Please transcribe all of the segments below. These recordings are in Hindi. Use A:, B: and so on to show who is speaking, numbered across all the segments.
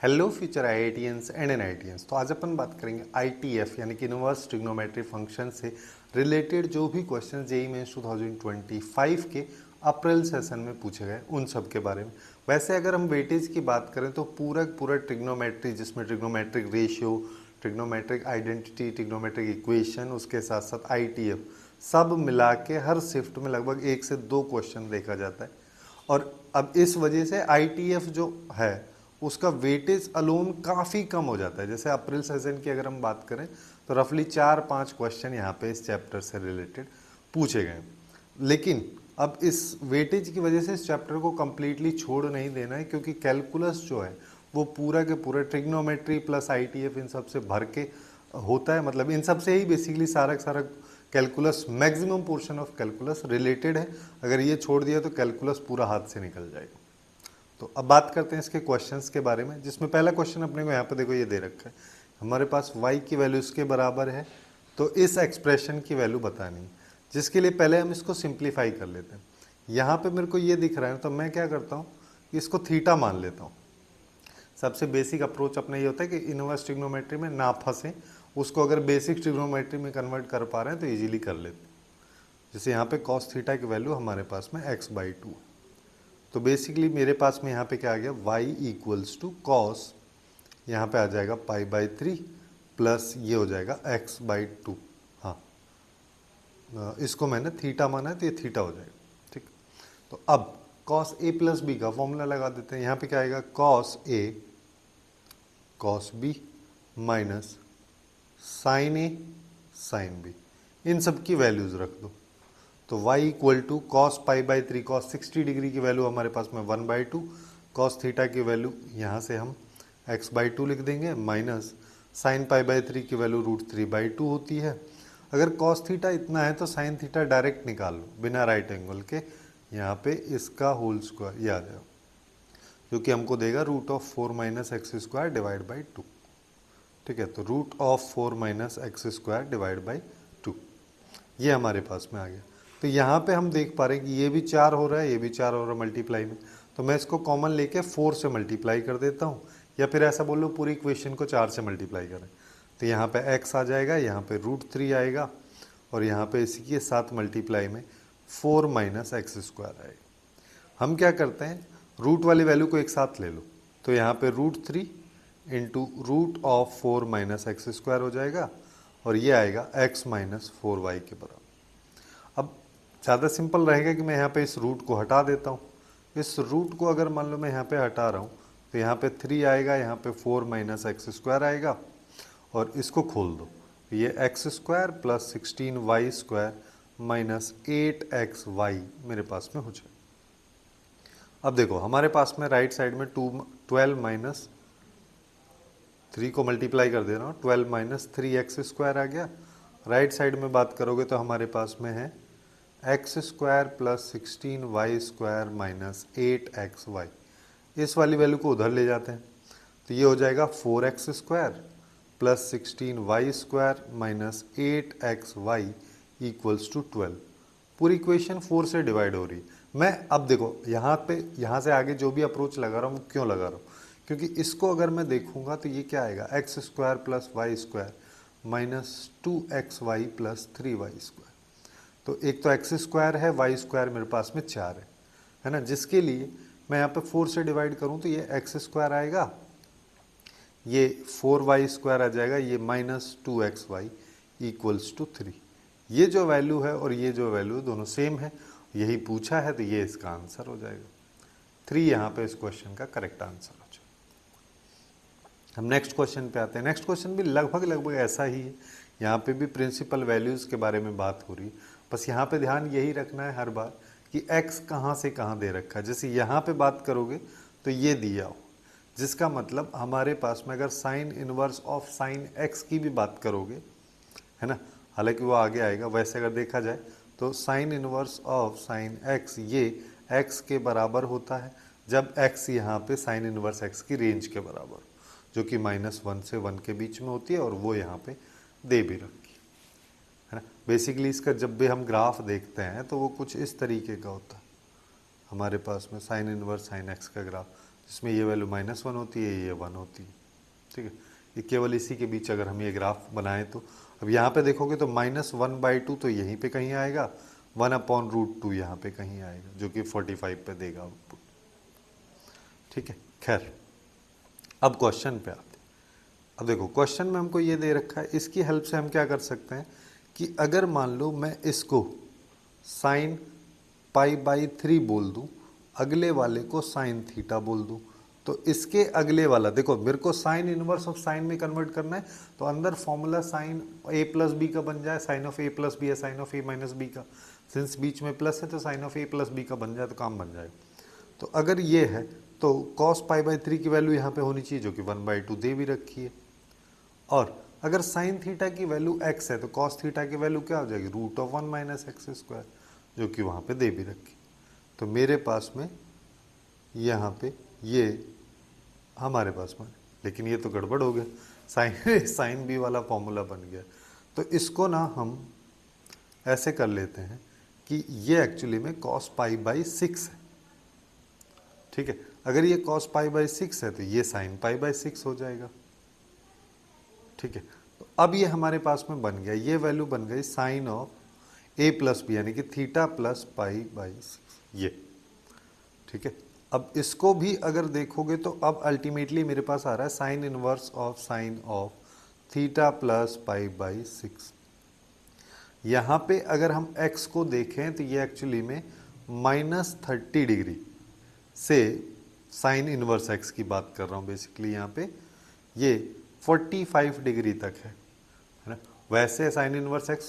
A: Hello future IITians and NITians. तो आज अपन बात करेंगे आईटीएफ यानी कि इनवर्स ट्रिग्नोमेट्री फंक्शन से रिलेटेड जो भी क्वेश्चन जेईई मेंस 2025 के अप्रैल सेशन में पूछे गए उन सब के बारे में। वैसे अगर हम वेटेज की बात करें तो पूरा ट्रिग्नोमेट्री जिसमें trigonometric ratio, trigonometric identity, trigonometric equation, उसके साथ साथ आईटीएफ सब मिला के हर शिफ्ट में लगभग 1 से 2 क्वेश्चन देखा जाता है। और अब इस वजह से आईटीएफ जो है उसका वेटेज अलोन काफ़ी कम हो जाता है। जैसे अप्रैल सेशन की अगर हम बात करें तो रफली 4-5 क्वेश्चन यहाँ पे इस चैप्टर से रिलेटेड पूछे गए। लेकिन अब इस वेटेज की वजह से इस चैप्टर को कम्प्लीटली छोड़ नहीं देना है, क्योंकि कैलकुलस जो है वो पूरा के पूरा ट्रिग्नोमेट्री प्लस आईटीएफ इन सब से भर के होता है। मतलब इन सब से ही बेसिकली सारा calculus, maximum portion of calculus related है। अगर ये छोड़ दिया तो कैलकुलस पूरा हाथ से निकल जाएगा। तो अब बात करते हैं इसके क्वेश्चंस के बारे में, जिसमें पहला क्वेश्चन अपने को यहाँ पे देखो ये दे रखा है, हमारे पास y की वैल्यू इसके बराबर है तो इस एक्सप्रेशन की वैल्यू बतानी है, जिसके लिए पहले हम इसको सिंप्लीफाई कर लेते हैं। यहाँ पे मेरे को ये दिख रहा है तो मैं क्या करता हूँ कि इसको थीटा मान लेता हूँ। सबसे बेसिक अप्रोच अपना ये होता है कि इनवर्स ट्रिग्नोमेट्री में ना फंसे, उसको अगर बेसिक ट्रिग्नोमेट्री में कन्वर्ट कर पा रहे हैं तो ईजिली कर लेते हैं। जैसे यहाँ पे कॉस थीटा की वैल्यू हमारे पास में x/2, तो बेसिकली मेरे पास में यहाँ पे क्या आ गया, y इक्वल्स टू कॉस, यहाँ पे आ जाएगा π/3 प्लस ये हो जाएगा x/2। हाँ, इसको मैंने थीटा माना है तो ये थीटा हो जाएगा। ठीक, तो अब कॉस a प्लस बी का फॉर्मूला लगा देते हैं। यहाँ पे क्या आएगा, cos a cos b minus sine a sine b, इन सब की वैल्यूज रख दो। तो y equal to cos π/3, cos 60 degree की वैल्यू हमारे पास में 1/2, कॉस थीटा की वैल्यू यहाँ से हम x/2 लिख देंगे, माइनस साइन π/3 की वैल्यू √3/2 होती है। अगर कॉस थीटा इतना है तो साइन थीटा डायरेक्ट निकाल लो बिना राइट एंगल के, यहाँ पे इसका होल स्क्वायर ये आ जाएगा, जो कि हमको देगा √4 - x² डिवाइड बाई 2। ठीक है, तो √4 - x² डिवाइड बाई 2 ये हमारे पास में आ गया। तो यहाँ पे हम देख पा रहे हैं कि ये भी 4 हो रहा है, ये भी 4 हो रहा है मल्टीप्लाई में, तो मैं इसको कॉमन लेके 4 से मल्टीप्लाई कर देता हूँ, या फिर ऐसा बोल लो पूरी इक्वेशन को 4 से मल्टीप्लाई करें। तो यहाँ पे x आ जाएगा, यहाँ पे √3 आएगा, और यहाँ पे इसी के साथ मल्टीप्लाई में 4 - x² आएगा। हम क्या करते हैं, रूट वाली वैल्यू को एक साथ ले लो, तो यहाँ पे √3 इंटू √4 - x² हो जाएगा, और ये आएगा x - 4y के बराबर। अब ज़्यादा सिंपल रहेगा कि मैं यहाँ पे इस रूट को हटा देता हूँ। इस रूट को अगर मान लो मैं यहाँ पे हटा रहा हूँ तो यहाँ पे 3 आएगा, यहाँ पे 4 - x² आएगा, और इसको खोल दो, ये x² plus 16y² minus 8xy मेरे पास में हो जाए। अब देखो हमारे पास में राइट साइड में 12 माइनस 3 को मल्टीप्लाई कर दे रहा हूँ, 12 - 3x² आ गया। राइट साइड में बात करोगे तो हमारे पास में है x² plus 16y² minus 8xy। इस वाली वैल्यू को उधर ले जाते हैं तो ये हो जाएगा 4x² plus 16y² minus 8xy equals to 12। पूरी इक्वेशन 4 से डिवाइड हो रही है। मैं अब देखो यहाँ से आगे जो भी अप्रोच लगा रहा हूँ वो क्यों लगा रहा हूँ, क्योंकि इसको अगर मैं देखूंगा तो ये क्या आएगा, x² plus y² minus 2xy plus 3y²। तो एक तो x² है, y² मेरे पास में 4 है ना, जिसके लिए मैं यहाँ पे 4 से डिवाइड करूँ तो ये x² आएगा, ये 4y² आ जाएगा, ये माइनस 2xy इक्वल्स टू 3। ये जो वैल्यू है और ये जो वैल्यू है दोनों सेम है, यही पूछा है, तो ये इसका आंसर हो जाएगा। 3 यहाँ पे इस क्वेश्चन का करेक्ट आंसर हो जाएगा। हम नेक्स्ट क्वेश्चन पे आते हैं। नेक्स्ट क्वेश्चन भी लगभग ऐसा ही है, यहाँ पे भी प्रिंसिपल वैल्यूज़ के बारे में बात हो रही है। बस यहाँ पे ध्यान यही रखना है हर बार कि x कहाँ से कहाँ दे रखा है। जैसे यहाँ पे बात करोगे तो ये दिया हो, जिसका मतलब हमारे पास में अगर sign inverse of sign x की भी बात करोगे, है ना, हालांकि वो आगे आएगा, वैसे अगर देखा जाए तो sign inverse of sign x ये x के बराबर होता है जब x यहाँ पे साइन इनवर्स x की रेंज के बराबर, जो कि -1 से 1 के बीच में होती है, और वो यहाँ पे दे भी रखी है ना। बेसिकली इसका जब भी हम ग्राफ देखते हैं तो वो कुछ इस तरीके का होता है, हमारे पास में साइन इनवर्स साइन x का ग्राफ, जिसमें ये वैल्यू -1 होती है, ये 1 होती है, ठीक है। ये केवल इसी के बीच अगर हम ये ग्राफ बनाएं तो अब यहाँ पे देखोगे तो -1/2 तो यहीं पे कहीं आएगा, 1/√2 यहाँ पे कहीं आएगा, जो कि 45 पे देगा आउटपुट, ठीक है। खैर, अब क्वेश्चन पे आते हैं। अब देखो क्वेश्चन में हमको ये दे रखा है, इसकी हेल्प से हम क्या कर सकते हैं कि अगर मान लो मैं इसको sin π/3 बोल दूं, अगले वाले को sin थीटा बोल दूं, तो इसके अगले वाला देखो, मेरे को साइन इनवर्स ऑफ साइन में कन्वर्ट करना है, तो अंदर formula sine a plus b का बन जाए, sine of a plus b या sine of a minus b का, सिंस बीच में प्लस है तो sine of a plus b का बन जाए तो काम बन जाएगा। तो अगर ये है तो cos π/3 की वैल्यू यहाँ पे होनी चाहिए, जो कि 1/2 दे भी रखी है, और अगर साइन थीटा की वैल्यू x है तो cos थीटा की वैल्यू क्या हो जाएगी, √1 - x², जो कि वहाँ पे दे भी रखी। तो मेरे पास में यहाँ पे ये हमारे पास में, लेकिन ये तो गड़बड़ हो गया, साइन बी वाला फॉर्मूला बन गया। तो इसको ना हम ऐसे कर लेते हैं कि ये एक्चुअली में cos π/6 है, ठीक है। अगर ये cos π/6 है तो ये sin π/6 हो जाएगा, ठीक है। तो अब ये हमारे पास में बन गया, ये वैल्यू बन गई sine of a plus b, यानी कि थीटा प्लस π/6, ये, ठीक है। अब इसको भी अगर देखोगे तो अब अल्टीमेटली मेरे पास आ रहा है sine inverse of sine of theta plus π/6। यहाँ पे अगर हम x को देखें तो ये एक्चुअली में -30 डिग्री से साइन इनवर्स x की बात कर रहा हूँ बेसिकली, यहाँ पे ये 45 डिग्री तक है ना। वैसे साइन इनवर्स x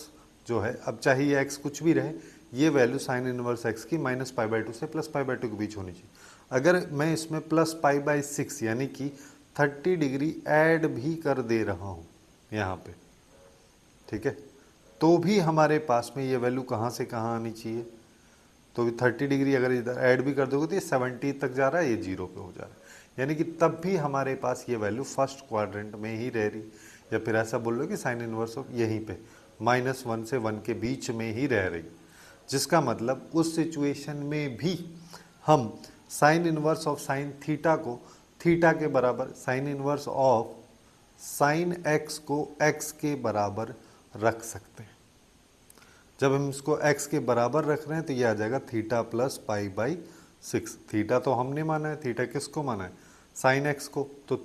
A: जो है, अब चाहे ये x कुछ भी रहे, ये वैल्यू साइन इनवर्स x की -π/2 से +π/2 के बीच होनी चाहिए। अगर मैं इसमें +π/6 यानी कि 30 डिग्री ऐड भी कर दे रहा हूँ यहाँ पे, ठीक है, तो भी हमारे पास में ये वैल्यू कहाँ से कहाँ आनी चाहिए, तो 30 डिग्री अगर इधर ऐड भी कर दोगे तो ये 70 तक जा रहा है, ये 0 पे हो जा रहा है, यानी कि तब भी हमारे पास ये वैल्यू फर्स्ट क्वाड्रेंट में ही रह रही, या फिर ऐसा बोल लो कि साइन इनवर्स ऑफ यहीं पे -1 से 1 के बीच में ही रह रही, जिसका मतलब उस सिचुएशन में भी हम sign inverse of sine theta को थीटा के बराबर, sign inverse of sign x को x के बराबर रख सकते हैं। जब हम इसको x के बराबर रख रहे हैं तो ये आ जाएगा थीटा प्लस π/6। थीटा तो हमने माना है, थीटा किसको माना है, साइन x को, तो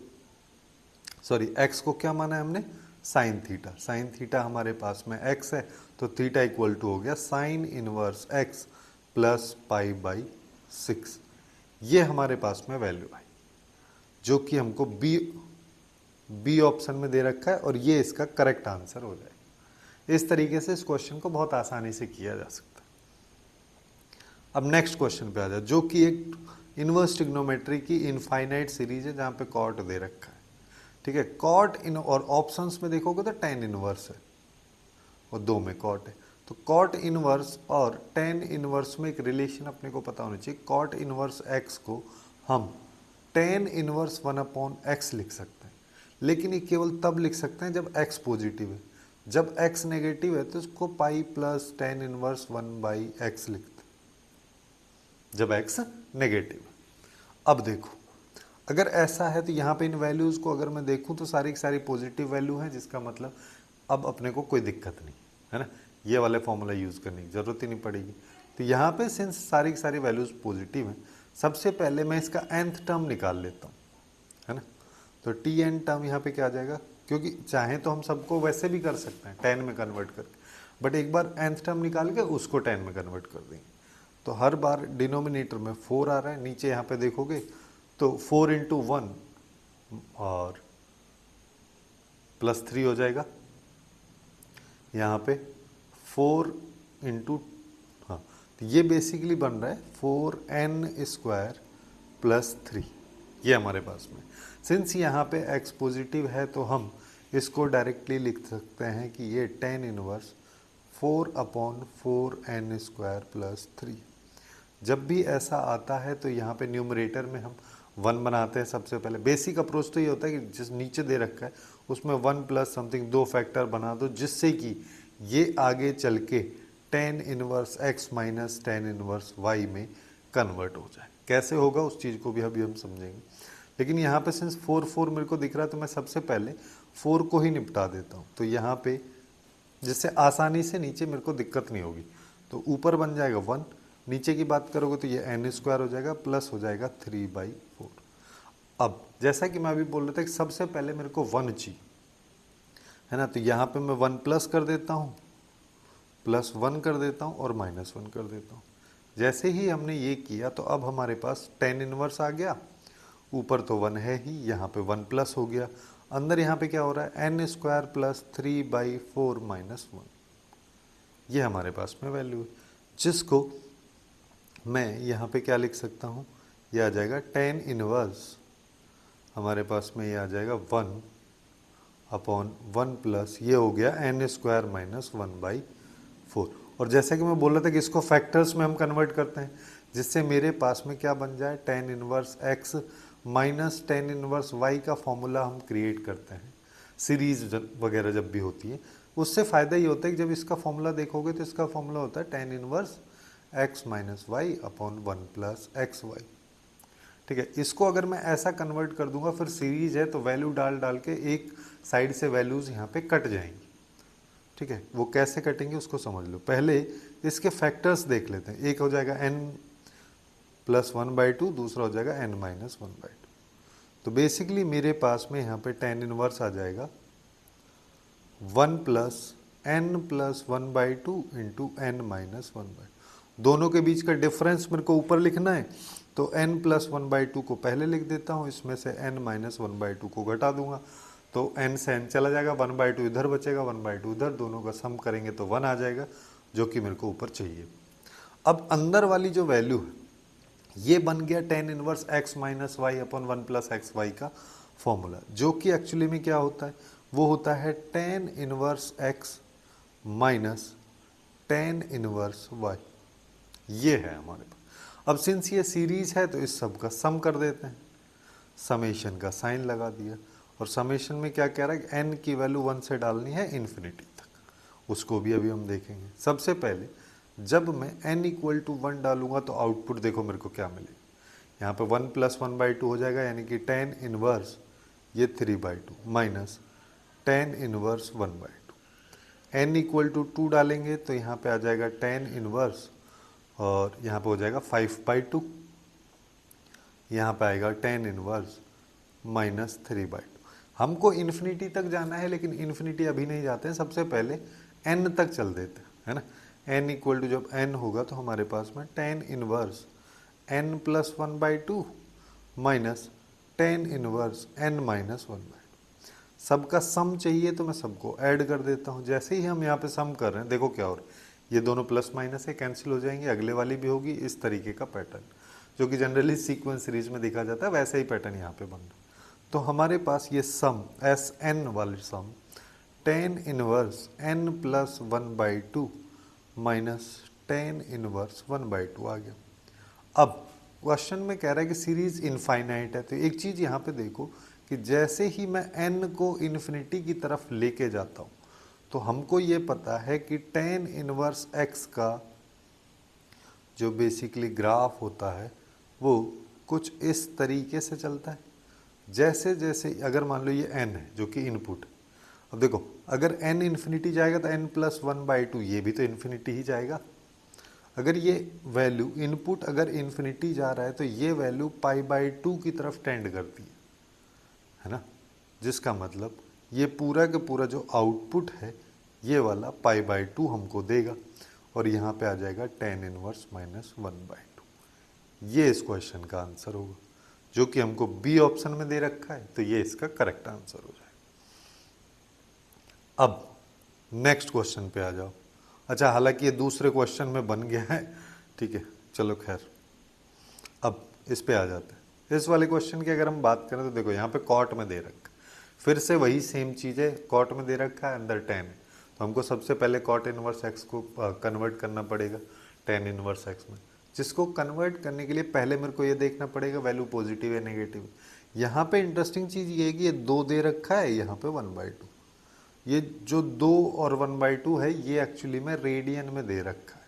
A: सॉरी x को क्या माना है हमने, साइन थीटा। साइन थीटा हमारे पास में x है, तो थीटा इक्वल टू हो गया साइन इनवर्स x प्लस π/6। ये हमारे पास में वैल्यू आई, जो कि हमको बी ऑप्शन में दे रखा है, और ये इसका करेक्ट आंसर हो जाएगा। इस तरीके से इस क्वेश्चन को बहुत आसानी से किया जा सकता है। अब नेक्स्ट क्वेश्चन पे आ जाए, जो कि एक इनवर्स ट्रिग्नोमेट्री की इनफाइनाइट सीरीज है, जहाँ पे कॉट दे रखा है, ठीक है। कॉट इन, और ऑप्शंस में देखोगे तो tan इनवर्स है, और 2 में कॉट है, तो कॉट इनवर्स और tan इनवर्स में एक रिलेशन अपने को पता होना चाहिए। कॉट इनवर्स x को हम tan इनवर्स 1/x लिख सकते हैं, लेकिन ये केवल तब लिख सकते हैं जब x पॉजिटिव है। जब x नेगेटिव है तो इसको pi plus tan inverse 1/x लिखते हैं, जब x नेगेटिव है। अब देखो, अगर ऐसा है तो यहाँ पे इन वैल्यूज़ को अगर मैं देखूँ तो सारी की सारी पॉजिटिव वैल्यू है, जिसका मतलब अब अपने को कोई दिक्कत नहीं है ना, ये वाले फॉर्मूला यूज़ करने की ज़रूरत ही नहीं पड़ेगी। तो यहाँ पे सिंस सारी की सारी वैल्यूज़ पॉजिटिव हैं, सबसे पहले मैं इसका nth टर्म निकाल लेता हूँ, है ना। तो tn टर्म यहाँ पे क्या आ जाएगा, क्योंकि चाहे तो हम सबको वैसे भी कर सकते हैं 10 में कन्वर्ट करके, बट एक बार nth टर्म निकाल के उसको 10 में कन्वर्ट कर देंगे। तो हर बार डिनोमिनेटर में 4 आ रहा है, नीचे यहाँ पे देखोगे तो 4 × 1 और +3 हो जाएगा, यहाँ पे 4 × हाँ, तो ये बेसिकली बन रहा है 4n² + 3, ये हमारे पास में। सिंस यहाँ पे x पॉजिटिव है तो हम इसको डायरेक्टली लिख सकते हैं कि ये tan इनवर्स 4/4n² + 3। जब भी ऐसा आता है तो यहाँ पे न्यूमरेटर में हम 1 बनाते हैं सबसे पहले। बेसिक अप्रोच तो ये होता है कि जिस नीचे दे रखा है उसमें 1 प्लस समथिंग 2 फैक्टर बना दो, जिससे कि ये आगे चल के tan inverse x minus tan inverse y में कन्वर्ट हो जाए। कैसे होगा उस चीज़ को भी अभी हम समझेंगे। लेकिन यहाँ पे सिंस 4 4 मेरे को दिख रहा है तो मैं सबसे पहले 4 को ही निपटा देता हूँ, तो यहाँ पे जिससे आसानी से नीचे मेरे को दिक्कत नहीं होगी। तो ऊपर बन जाएगा 1, नीचे की बात करोगे तो ये n स्क्वायर हो जाएगा प्लस हो जाएगा 3/4। अब जैसा कि मैं अभी बोल रहा था कि सबसे पहले मेरे को 1 चाहिए, है ना, तो यहाँ पे मैं 1 प्लस कर देता हूँ, प्लस 1 कर देता हूँ और माइनस 1 कर देता हूँ। जैसे ही हमने ये किया तो अब हमारे पास tan इनवर्स आ गया, ऊपर तो 1 है ही, यहाँ पे 1 प्लस हो गया, अंदर यहाँ पे क्या हो रहा है n स्क्वायर प्लस 3/4 माइनस 1, ये हमारे पास में वैल्यू है, जिसको मैं यहाँ पे क्या लिख सकता हूँ, ये आ जाएगा tan इनवर्स, हमारे पास में ये आ जाएगा 1/1 प्लस ये हो गया n स्क्वायर माइनस 1/4। और जैसे कि मैं बोल रहा था कि इसको फैक्टर्स में हम कन्वर्ट करते हैं, जिससे मेरे पास में क्या बन जाए tan inverse x minus tan inverse y का फॉर्मूला हम क्रिएट करते हैं सीरीज वगैरह जब भी होती है। उससे फ़ायदा ये होता है कि जब इसका फॉर्मूला देखोगे तो इसका फॉर्मूला होता है tan inverse x minus y upon 1 plus x y. ठीक है, इसको अगर मैं ऐसा कन्वर्ट कर दूंगा, फिर सीरीज है तो वैल्यू डाल डाल के एक साइड से वैल्यूज़ यहाँ पे कट जाएंगी। ठीक है, वो कैसे कटेंगे उसको समझ लो। पहले इसके फैक्टर्स देख लेते हैं, एक हो जाएगा n प्लस 1/2, दूसरा हो जाएगा n माइनस 1/2। तो बेसिकली मेरे पास में यहाँ पे tan इनवर्स आ जाएगा 1 plus n plus 1/2 into n minus 1/2। दोनों के बीच का डिफरेंस मेरे को ऊपर लिखना है, तो n प्लस 1/2 को पहले लिख देता हूँ, इसमें से n माइनस 1/2 को घटा दूंगा, तो n से n चला जाएगा, 1/2 इधर बचेगा, 1/2 इधर, दोनों का सम करेंगे तो 1 आ जाएगा, जो कि मेरे को ऊपर चाहिए। अब अंदर वाली जो वैल्यू है ये बन गया tan inverse x minus y upon 1 plus x y का फॉर्मूला, जो कि एक्चुअली में क्या होता है, वो होता है tan inverse x minus tan inverse y। ये है हमारे पास। अब सिंस ये सीरीज है तो इस सब का सम कर देते हैं, समेशन का साइन लगा दिया, और समेशन में क्या कह रहा है कि n की वैल्यू 1 से डालनी है इन्फिनिटी तक, उसको भी अभी हम देखेंगे। सबसे पहले जब मैं n इक्वल टू 1 डालूंगा तो आउटपुट देखो मेरे को क्या मिलेगा, यहाँ पे 1 प्लस 1/2 हो जाएगा, यानी कि tan इनवर्स ये 3/2 minus tan inverse 1/2। n equal to 2 डालेंगे तो यहाँ पे आ जाएगा tan इनवर्स, और यहाँ पे हो जाएगा 5/2, यहाँ पे आएगा tan इनवर्स माइनस 3/2। हमको इन्फिनिटी तक जाना है, लेकिन इन्फिनिटी अभी नहीं जाते हैं, सबसे पहले n तक चल देते हैं, है ना। n इक्वल टू जब n होगा तो हमारे पास में tan inverse n plus 1/2 minus tan inverse n minus 1/2। सबका सम चाहिए तो मैं सबको ऐड कर देता हूँ। जैसे ही हम यहाँ पे सम कर रहे हैं देखो क्या हो रहा है, ये दोनों प्लस माइनस है, कैंसिल हो जाएंगे, अगले वाली भी होगी, इस तरीके का पैटर्न जो कि जनरली सीक्वेंस सीरीज में देखा जाता है, वैसे ही पैटर्न यहाँ पे बन रहा है। तो हमारे पास ये सम एस एन वाली सम tan inverse n plus 1/2 minus tan inverse 1/2 आ गया। अब क्वेश्चन में कह रहा है कि सीरीज इनफाइनाइट है, तो एक चीज़ यहाँ पे देखो कि जैसे ही मैं n को इन्फिनिटी की तरफ लेके जाता हूँ तो हमको ये पता है कि tan इनवर्स x का जो बेसिकली ग्राफ होता है वो कुछ इस तरीके से चलता है। जैसे जैसे अगर मान लो ये n है जो कि इनपुट, अब देखो अगर n इन्फिनिटी जाएगा तो n प्लस 1/2 ये भी तो इन्फिनिटी ही जाएगा। अगर ये वैल्यू इनपुट अगर इन्फिनिटी जा रहा है तो ये वैल्यू π/2 की तरफ टेंड करती है ना, जिसका मतलब ये पूरा का पूरा जो आउटपुट है ये वाला π/2 हमको देगा, और यहाँ पे आ जाएगा tan इनवर्स माइनस 1/2। ये इस क्वेश्चन का आंसर होगा, जो कि हमको बी ऑप्शन में दे रखा है, तो ये इसका करेक्ट आंसर हो जाएगा। अब नेक्स्ट क्वेश्चन पे आ जाओ। अच्छा, हालांकि ये दूसरे क्वेश्चन में बन गया है, ठीक है, चलो खैर अब इस पे आ जाते हैं। इस वाले क्वेश्चन की अगर हम बात करें तो देखो यहाँ पे कॉट में दे रखा है, फिर से वही सेम चीज़ है, कॉट में दे रखा है, अंदर tan है, तो हमको सबसे पहले कॉट इनवर्स x को कन्वर्ट करना पड़ेगा tan इनवर्स x में, जिसको कन्वर्ट करने के लिए पहले मेरे को ये देखना पड़ेगा वैल्यू पॉजिटिव है नेगेटिव। यहाँ पे इंटरेस्टिंग चीज़ ये है कि ये 2 दे रखा है, यहाँ पे 1/2, ये जो 2 और 1/2 है ये एक्चुअली में रेडियन में दे रखा है।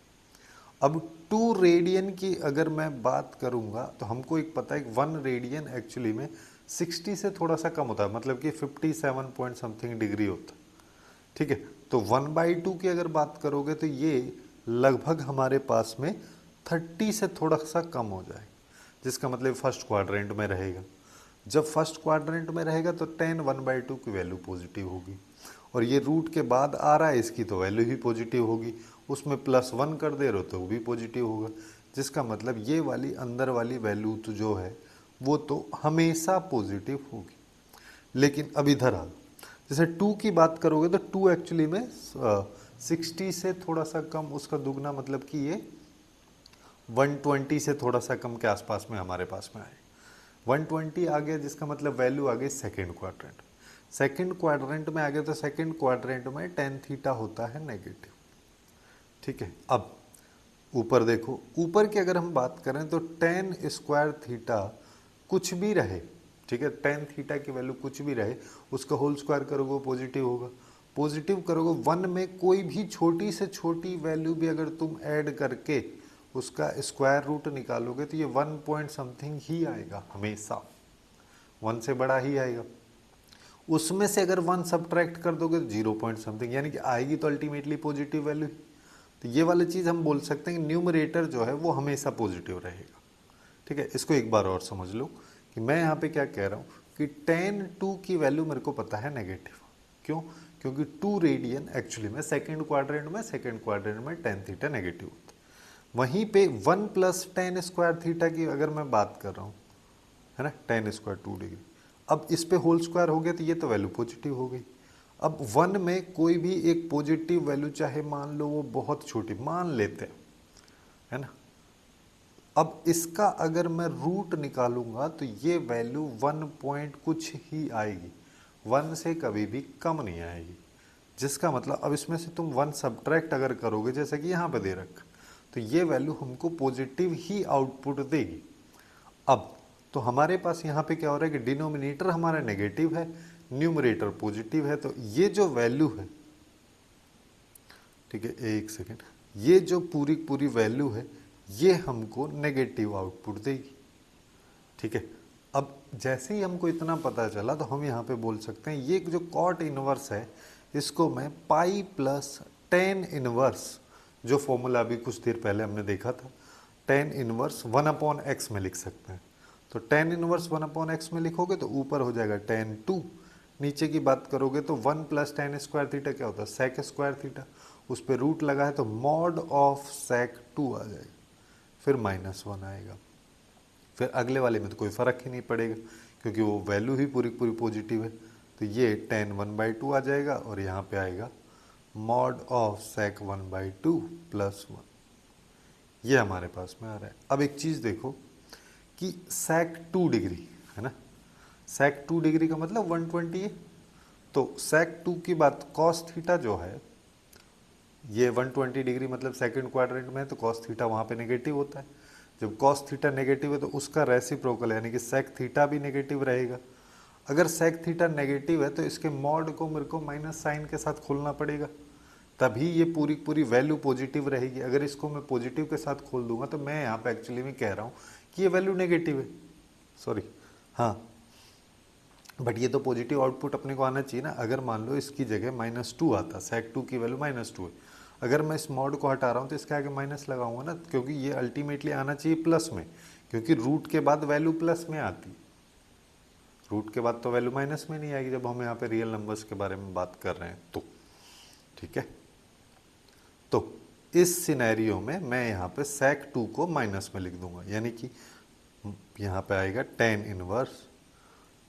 A: अब 2 रेडियन की अगर मैं बात करूँगा तो हमको एक पता है कि 1 रेडियन एक्चुअली में 60 से थोड़ा सा कम होता है, मतलब कि 57 पॉइंट समथिंग डिग्री होता है। ठीक है, तो 1/2 की अगर बात करोगे तो ये लगभग हमारे पास में 30 से थोड़ा सा कम हो जाए, जिसका मतलब फर्स्ट क्वाड्रेंट में रहेगा। जब फर्स्ट क्वाड्रेंट में रहेगा तो 10 1/2 की वैल्यू पॉजिटिव होगी, और ये रूट के बाद आ रहा है इसकी तो वैल्यू ही पॉजिटिव होगी, उसमें +1 कर दे रहे हो तो वो भी पॉजिटिव होगा, जिसका मतलब ये वाली अंदर वाली वैल्यू तो जो है वो तो हमेशा पॉजिटिव होगी। लेकिन अब इधर आ, जैसे 2 की बात करोगे तो 2 एक्चुअली में 60 से थोड़ा सा कम, उसका दुगना, मतलब कि ये 120 से थोड़ा सा कम के आसपास में हमारे पास में आए। 120 आ गया, जिसका मतलब वैल्यू आ गई सेकेंड क्वाड्रेंट। सेकेंड क्वाड्रेंट में आ गया तो सेकेंड क्वाड्रेंट में tan थीटा होता है नेगेटिव। ठीक है, अब ऊपर देखो, ऊपर की अगर हम बात करें तो tan स्क्वायर थीटा कुछ भी रहे, ठीक है, tan थीटा की वैल्यू कुछ भी रहे, उसका होल स्क्वायर करोगे वो पॉजिटिव होगा। पॉजिटिव करोगे 1 में कोई भी छोटी से छोटी वैल्यू भी अगर तुम ऐड करके उसका स्क्वायर रूट निकालोगे तो ये 1 पॉइंट समथिंग ही आएगा, हमेशा 1 से बड़ा ही आएगा। उसमें से अगर 1 सब्ट्रैक्ट कर दोगे तो 0 पॉइंट समथिंग, यानी कि आएगी तो अल्टीमेटली पॉजिटिव वैल्यू। तो ये वाली चीज़ हम बोल सकते हैं कि न्यूमरेटर जो है वो हमेशा पॉजिटिव रहेगा। ठीक है, इसको एक बार और समझ लो कि मैं यहाँ पे क्या कह रहा हूँ कि tan 2 की वैल्यू मेरे को पता है नेगेटिव। क्यों? क्योंकि 2 रेडियन एक्चुअली में सेकेंड क्वाड्रेंट में tan थीटा नेगेटिव होता है। वहीं पे 1 + tan स्क्वायर थीटा की अगर मैं बात कर रहा हूँ, है ना, tan स्क्वायर 2 डिग्री, अब इस पे होल स्क्वायर हो गया तो ये तो वैल्यू पॉजिटिव हो गई। अब 1 में कोई भी एक पॉजिटिव वैल्यू, चाहे मान लो वो बहुत छोटी, मान लेते हैं, है ना, अब इसका अगर मैं रूट निकालूंगा तो ये वैल्यू 1 पॉइंट कुछ ही आएगी, 1 से कभी भी कम नहीं आएगी। जिसका मतलब अब इसमें से तुम 1 सब्ट्रैक्ट अगर करोगे, जैसे कि यहाँ पे दे रखा, तो ये वैल्यू हमको पॉजिटिव ही आउटपुट देगी। अब तो हमारे पास यहाँ पे क्या हो रहा है कि डिनोमिनेटर हमारा नेगेटिव है, न्यूमरेटर पॉजिटिव है, तो ये जो वैल्यू है, ठीक है, एक सेकेंड, ये जो पूरी पूरी वैल्यू है ये हमको नेगेटिव आउटपुट देगी। ठीक है, अब जैसे ही हमको इतना पता चला तो हम यहाँ पे बोल सकते हैं ये जो कॉट इनवर्स है इसको मैं पाई प्लस tan इनवर्स, जो फॉर्मूला अभी कुछ देर पहले हमने देखा था, tan इनवर्स 1/x में लिख सकते हैं। तो tan इनवर्स 1/x में लिखोगे तो ऊपर हो जाएगा tan 2, नीचे की बात करोगे तो 1 + tan स्क्वायर थीटा क्या होता है, sec स्क्वायर थीटा, उस पर रूट लगा है तो मॉड ऑफ sec 2 आ जाएगा, फिर -1 आएगा। फिर अगले वाले में तो कोई फ़र्क ही नहीं पड़ेगा क्योंकि वो वैल्यू ही पूरी पूरी पॉजिटिव है, तो ये tan 1/2 आ जाएगा और यहाँ पे आएगा मॉड ऑफ sec 1/2 +1, ये हमारे पास में आ रहा है। अब एक चीज़ देखो कि sec 2 डिग्री है ना, sec 2 डिग्री का मतलब 120 है, तो sec 2 की बात cos थीटा जो है ये 120 डिग्री मतलब सेकंड क्वाड्रेंट में है, तो cos थीटा वहाँ पे नेगेटिव होता है। जब cos थीटा नेगेटिव है तो उसका रेसिप्रोकल यानी कि sec थीटा भी नेगेटिव रहेगा। अगर sec थीटा नेगेटिव है तो इसके मॉड को मेरे को माइनस साइन के साथ खोलना पड़ेगा, तभी ये पूरी पूरी वैल्यू पॉजिटिव रहेगी। अगर इसको मैं पॉजिटिव के साथ खोल दूंगा तो मैं यहाँ पे एक्चुअली में कह रहा हूँ कि ये वैल्यू नेगेटिव है, सॉरी, हाँ, बट ये तो पॉजिटिव आउटपुट अपने को आना चाहिए ना। अगर मान लो इसकी जगह -2 आता, sec 2 की वैल्यू -2 है, अगर मैं इस मॉड को हटा रहा हूँ तो इसके आगे माइनस लगाऊंगा ना, क्योंकि ये अल्टीमेटली आना चाहिए प्लस में, क्योंकि रूट के बाद वैल्यू प्लस में आती है, रूट के बाद तो वैल्यू माइनस में नहीं आएगी जब हम यहाँ पे रियल नंबर्स के बारे में बात कर रहे हैं तो। ठीक है, तो इस सिनेरियो में मैं यहाँ पे sec 2 को माइनस में लिख दूंगा, यानी कि यहाँ पे आएगा tan inverse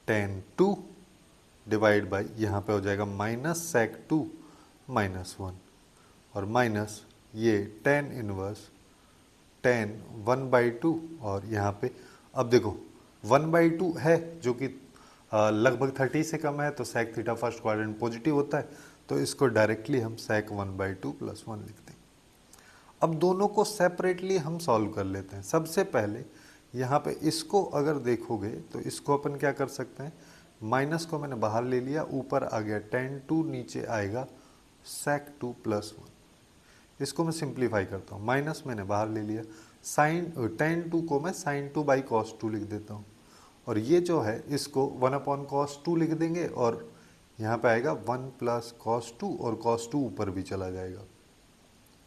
A: tan 2 divide by, यहाँ पे हो जाएगा -sec 2 -1 और माइनस ये tan इनवर्स tan 1/2 और यहाँ पे अब देखो 1/2 है जो कि लगभग 30 से कम है, तो sec theta first quadrant positive होता है, तो इसको डायरेक्टली हम sec 1/2 +1 लिखते हैं। अब दोनों को सेपरेटली हम सॉल्व कर लेते हैं। सबसे पहले यहाँ पे इसको अगर देखोगे तो इसको अपन क्या कर सकते हैं, माइनस को मैंने बाहर ले लिया, ऊपर आ गया tan 2, नीचे आएगा sec 2 +1। इसको मैं सिंप्लीफाई करता हूँ, माइनस मैंने बाहर ले लिया, tan 2 को मैं sin 2 / cos 2 लिख देता हूँ, और ये जो है इसको 1/cos2 लिख देंगे और यहाँ पे आएगा 1 + cos2 और cos2 ऊपर भी चला जाएगा।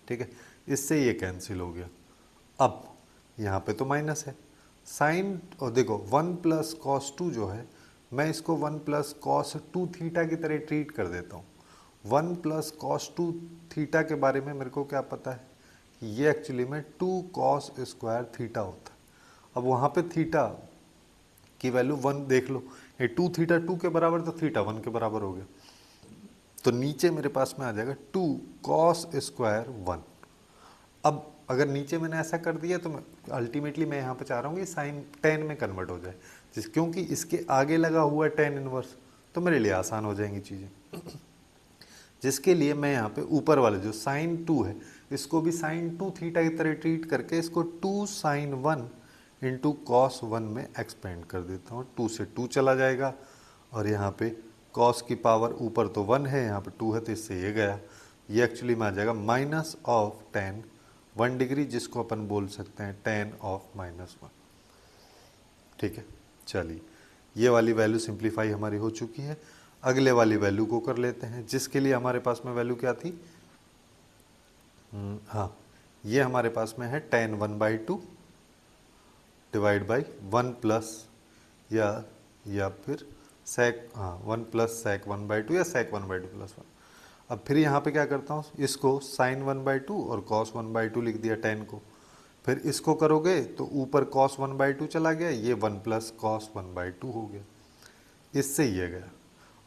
A: ठीक है, इससे ये कैंसिल हो गया। अब यहाँ पे तो माइनस है साइन, और देखो 1 + cos2 जो है मैं इसको 1 + cos2 थीटा की तरह ट्रीट कर देता हूँ। 1 + cos2 थीटा के बारे में मेरे को क्या पता है कि ये एक्चुअली में 2 cos² थीटा होता है। अब वहाँ पे थीटा की वैल्यू 1 देख लो, ये 2 थीटा 2 के बराबर तो थीटा 1 के बराबर हो गया, तो नीचे मेरे पास में आ जाएगा 2 cos² 1। अब अगर नीचे मैंने ऐसा कर दिया तो मैं अल्टीमेटली मैं यहाँ पे चाह रहा हूँ कि साइन tan में कन्वर्ट हो जाए, क्योंकि इसके आगे लगा हुआ है tan इनवर्स, तो मेरे लिए आसान हो जाएंगी चीज़ें। जिसके लिए मैं यहाँ पे ऊपर वाले जो साइन 2 है इसको भी साइन 2 थीटा की तरह ट्रीट करके इसको 2 sin 1 इंटू cos 1 में एक्सपेंड कर देता हूँ। 2 से 2 चला जाएगा और यहाँ पे cos की पावर ऊपर तो 1 है, यहाँ पे 2 है, तो इससे ये गया। ये एक्चुअली में आ जाएगा -tan 1 डिग्री, जिसको अपन बोल सकते हैं tan of -1। ठीक है, चलिए ये वाली वैल्यू सिंप्लीफाई हमारी हो चुकी है। अगले वाली वैल्यू को कर लेते हैं, जिसके लिए हमारे पास में वैल्यू क्या थी, हाँ ये हमारे पास में है tan 1/2 डिवाइड बाई 1 प्लस या फिर sec 1 + sec 1/2 या sec 1/2 + 1। अब फिर यहाँ पे क्या करता हूँ, इसको sin 1/2 और cos 1/2 लिख दिया tan को, फिर इसको करोगे तो ऊपर cos 1/2 चला गया, ये 1 + cos 1/2 हो गया, इससे ये गया।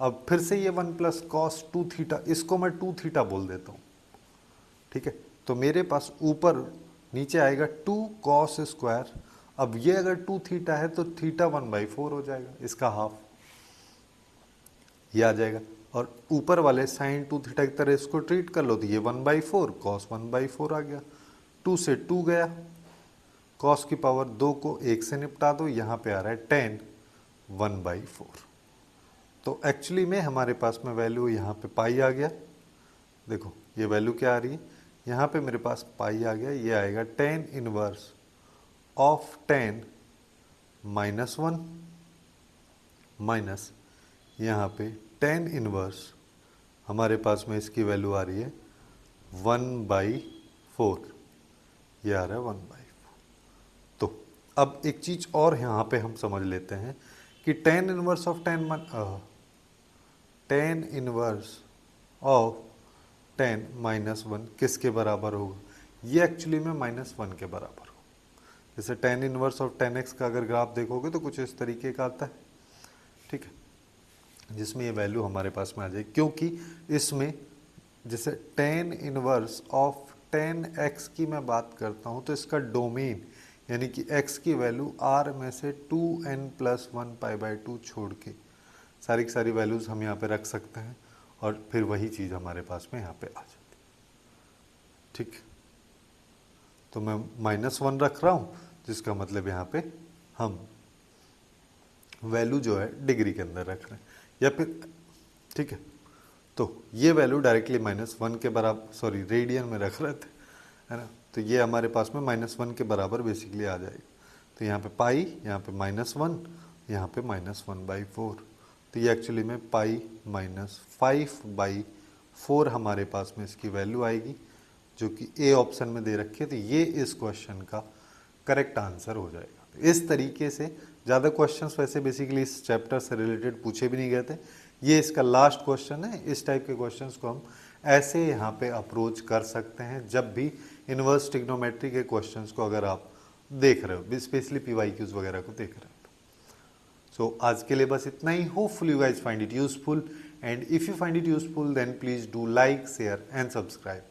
A: अब फिर से ये 1 + cos 2 थीटा, इसको मैं 2 थीटा बोल देता हूँ। ठीक है, तो मेरे पास ऊपर नीचे आएगा 2 cos²। अब ये अगर 2 थीटा है तो थीटा 1/4 हो जाएगा, इसका हाफ ये आ जाएगा। और ऊपर वाले साइन 2 थीटा की तरह इसको ट्रीट कर लो तो ये 1/4 cos 1/4 आ गया। 2 से 2 गया, cos की पावर 2 को 1 से निपटा दो, यहाँ पे आ रहा है tan 1/4। तो एक्चुअली में हमारे पास में वैल्यू यहाँ पे पाई आ गया। देखो ये वैल्यू क्या आ रही है, यहाँ पे मेरे पास पाई आ गया, ये आएगा tan inverse of tan -1 minus यहाँ पे tan इनवर्स हमारे पास में इसकी वैल्यू आ रही है 1/4, ये आ रहा है 1/4। तो अब एक चीज़ और यहाँ पे हम समझ लेते हैं कि tan inverse of tan inverse of tan -1 किसके बराबर होगा, ये एक्चुअली में -1 के बराबर होगा। जैसे tan inverse of tan x का अगर ग्राफ देखोगे तो कुछ इस तरीके का आता है। ठीक है, जिसमें ये वैल्यू हमारे पास में आ जाएगी, क्योंकि इसमें जैसे tan inverse of tan x की मैं बात करता हूँ तो इसका डोमेन यानी कि x की वैल्यू r में से 2n + 1π/2 छोड़ के सारी की सारी वैल्यूज़ हम यहाँ पे रख सकते हैं और फिर वही चीज़ हमारे पास में यहाँ पे आ जाती है। ठीक, तो मैं -1 रख रहा हूँ, जिसका मतलब यहाँ पे हम वैल्यू जो है डिग्री के अंदर रख रहे हैं या फिर, ठीक है, तो ये वैल्यू डायरेक्टली -1 के बराबर, सॉरी रेडियन में रख रहे थे, है ना, तो ये हमारे पास में -1 के बराबर बेसिकली आ जाएगा। तो यहाँ पे पाई, यहाँ पे -1, यहाँ पे -1/4, तो ये एक्चुअली में पाई -5/4 हमारे पास में इसकी वैल्यू आएगी, जो कि ए ऑप्शन में दे रखी है। तो ये इस क्वेश्चन का करेक्ट आंसर हो जाएगा। इस तरीके से ज़्यादा क्वेश्चंस वैसे बेसिकली इस चैप्टर से रिलेटेड पूछे भी नहीं गए थे, ये इसका लास्ट क्वेश्चन है। इस टाइप के क्वेश्चंस को हम ऐसे यहाँ पे अप्रोच कर सकते हैं जब भी इनवर्स ट्रिग्नोमेट्री के क्वेश्चंस को अगर आप देख रहे हो, स्पेशली PYQs वगैरह को देख रहे हो। सो आज के लिए बस इतना ही। Hopefully you guys find it useful, and if you find it useful then please do like, share and subscribe.